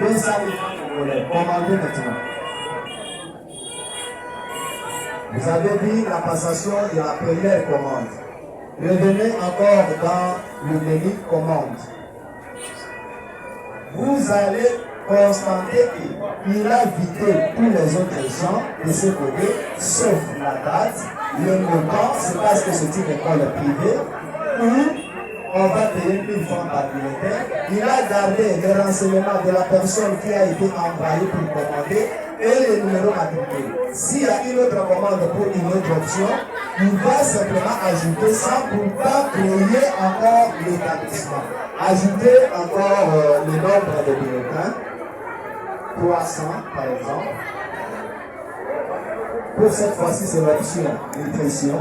200 000 francs congolais. Commandez maintenant. Vous avez dit la passation de la première commande. Revenez encore dans le menu commande. Vous allez constater qu'il a vidé tous les autres gens de ce côté, sauf la date, le montant, c'est parce que c'est une école privée, où on va payer 1000 francs par bulletin. Il a gardé les renseignements de la personne qui a été envoyée pour commander et les numéros matriculés. S'il y a une autre commande pour une autre option, il va simplement ajouter sans pourtant créer encore l'établissement. Ajouter encore le nombre de bulletins, 300 par exemple. Pour cette fois-ci, c'est l'option nutrition.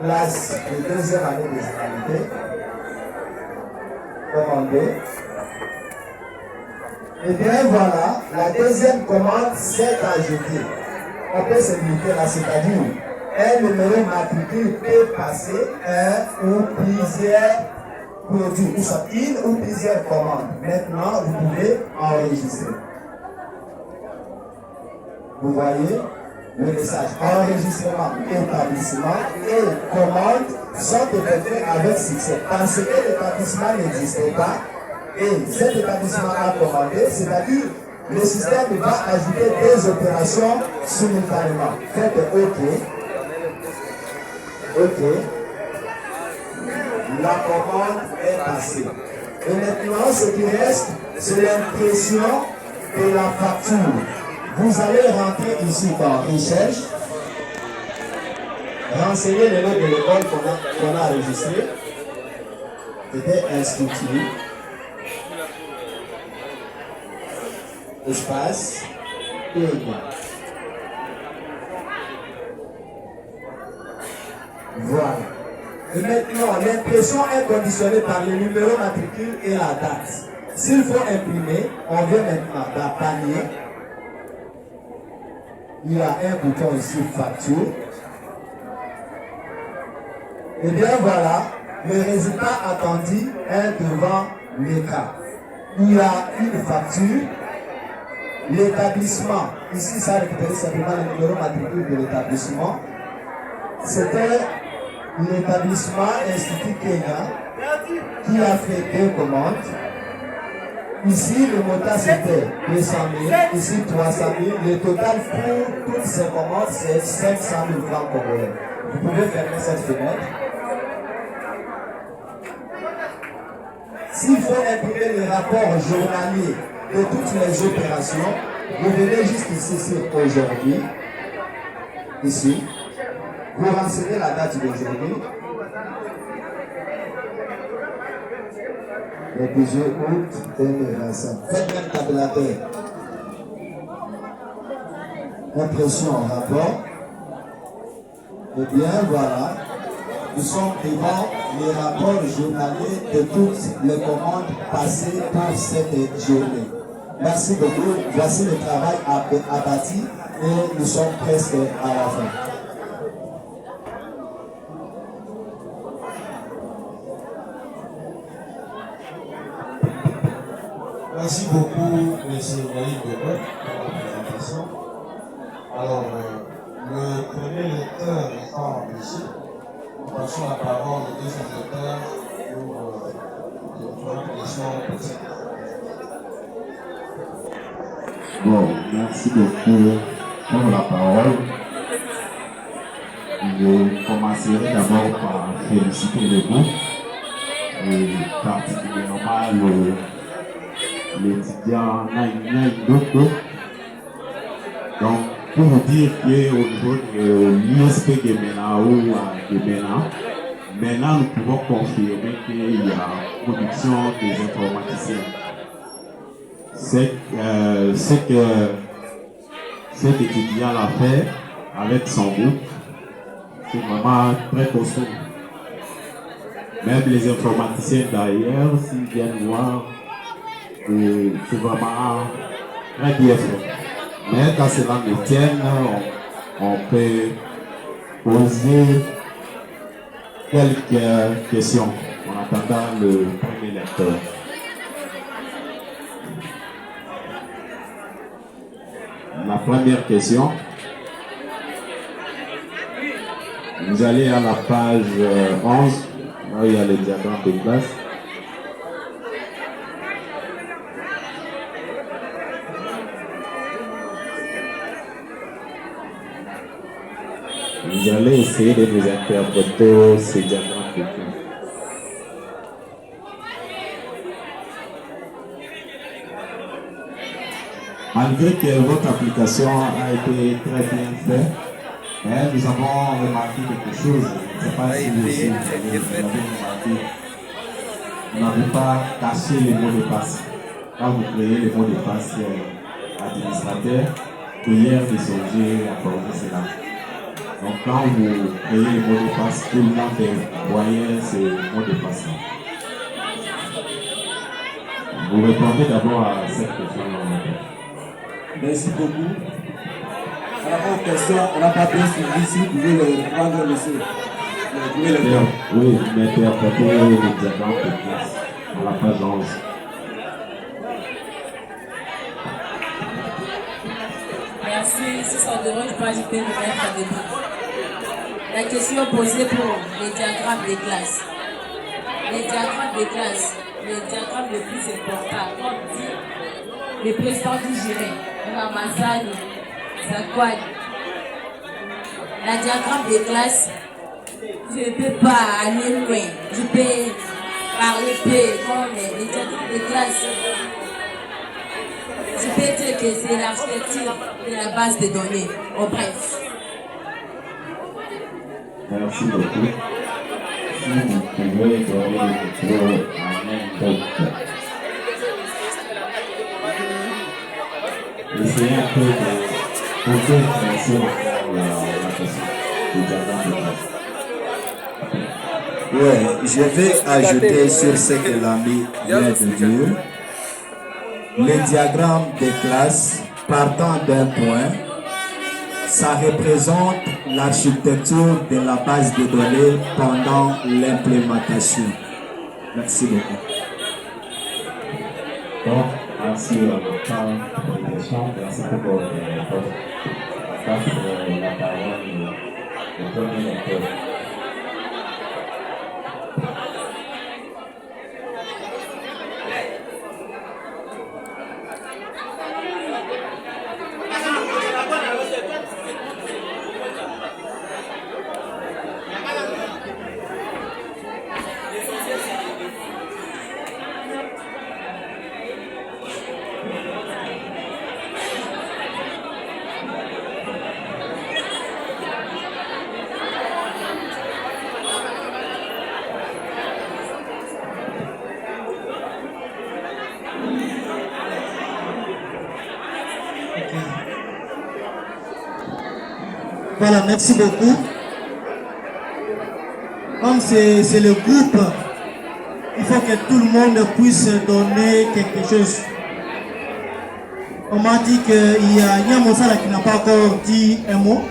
Classe de deuxième année de généralité. Commandé. Et bien voilà, la deuxième commande s'est ajoutée. On peut se limiter là, c'est-à-dire un numéro matricule peut passer un ou plusieurs produits, ou soit une ou plusieurs commandes. Maintenant, vous pouvez enregistrer. Vous voyez le message enregistrement, établissement et commande sont effectués avec succès. Parce que l'établissement n'existait pas et cet établissement a commandé, c'est-à-dire le système va ajouter des opérations simultanément. Faites OK. OK. La commande est passée. Et maintenant, ce qui reste, c'est l'impression de la facture. Vous allez rentrer ici dans Recherche, renseigner le nom de l'école qu'on a enregistré, c'était institut, espace, et voilà. Et maintenant, l'impression est conditionnée par le numéro matricule et la date. S'il faut imprimer, on vient maintenant dans panier. Il y a un bouton ici, facture. Et bien voilà, le résultat attendu est devant l'écran. Il y a une facture. L'établissement, ici ça récupère simplement le numéro matricule de l'établissement. C'était l'établissement Institut Kenya qui a fait 2 commandes. Ici, le montant c'était 200 000, ici 300 000. Le total pour toutes ces commandes, c'est 500 000 francs congolais. Vous pouvez fermer cette fenêtre. S'il faut imprimer le rapport journalier de toutes les opérations, vous venez juste ici sur aujourd'hui. Ici. Vous renseignez la date d'aujourd'hui. Le 18 août 2025. Faites un tabulateur. Impression en rapport. Et bien voilà, nous sommes devant les rapports journaliers de toutes les commandes passées pour cette journée. Merci beaucoup. Voici le travail abattu et nous sommes presque à la fin. Merci beaucoup, M. Naïm Bebek, pour la présentation. Alors, le premier lecteur étant ici, nous passons la parole au deuxième lecteur pour une question possible. Bon, merci beaucoup pour la parole. Je commencerai d'abord par féliciter le groupe et particulièrement l'étudiant Naïm Bebek. Donc, pour vous dire qu'au niveau de l'ISP Gemena ou Gemena, maintenant nous pouvons confirmer qu'il y a production des informaticiens. C'est que cet étudiant l'a fait avec son groupe, c'est vraiment très costaud. Même les informaticiens d'ailleurs, s'ils viennent voir, c'est vraiment très bien fait. Mais quand cela nous tienne, on peut poser quelques questions en attendant le premier lecteur. première question. Vous allez à la page 11, là où il y a le diagramme de classe. Vous allez essayer de nous interpréter ces diagrammes de classe. Malgré que votre application a été très bien faite, nous avons remarqué quelque chose. Je ne sais pas si vous aussi l'avez remarqué. Vous n'avez pas caché les mots de passe. Quand vous créez les mots de passe administrateur, prière de songer, accorder cela. Donc quand vous créez les mots de passe, tout le monde voyait ces mots de passe. Vous répondez d'abord à cette question. Merci beaucoup. Par rapport aux questions, on n'a pas bien suivi. Si vous pouvez le prendre, monsieur. Vous pouvez le faire. Oui, m'interpréter le diagramme de classe à la page 11. Merci. Si ça dérange pas, je peux me mettre à début. La question posée pour les diagrammes de classe. Les diagrammes de classe, le diagramme le plus important, comme dit le président du jury, Ramazani, Zakwad. La diagramme de classe, je ne peux pas aller loin. Je peux parler peu comme les diagrammes de classe. Je peux dire que c'est l'architecture de la base de données. En bref. Merci beaucoup. Si vous pouvez donner le micro à n'importe. Essayez un peu de poser la question du diagramme de classe. Oui, je vais ajouter sur ce que l'ami vient de dire. Les diagrammes de classe partant d'un point, ça représente l'architecture de la base de données pendant l'implémentation. Merci beaucoup. Donc, merci pour l'émission, merci pour votre réponse. Je passe la parole au premier lecteur. Voilà, merci beaucoup. Comme c'est le groupe, il faut que tout le monde puisse donner quelque chose. On m'a dit qu'il y a Niamosala qui n'a pas encore dit un mot.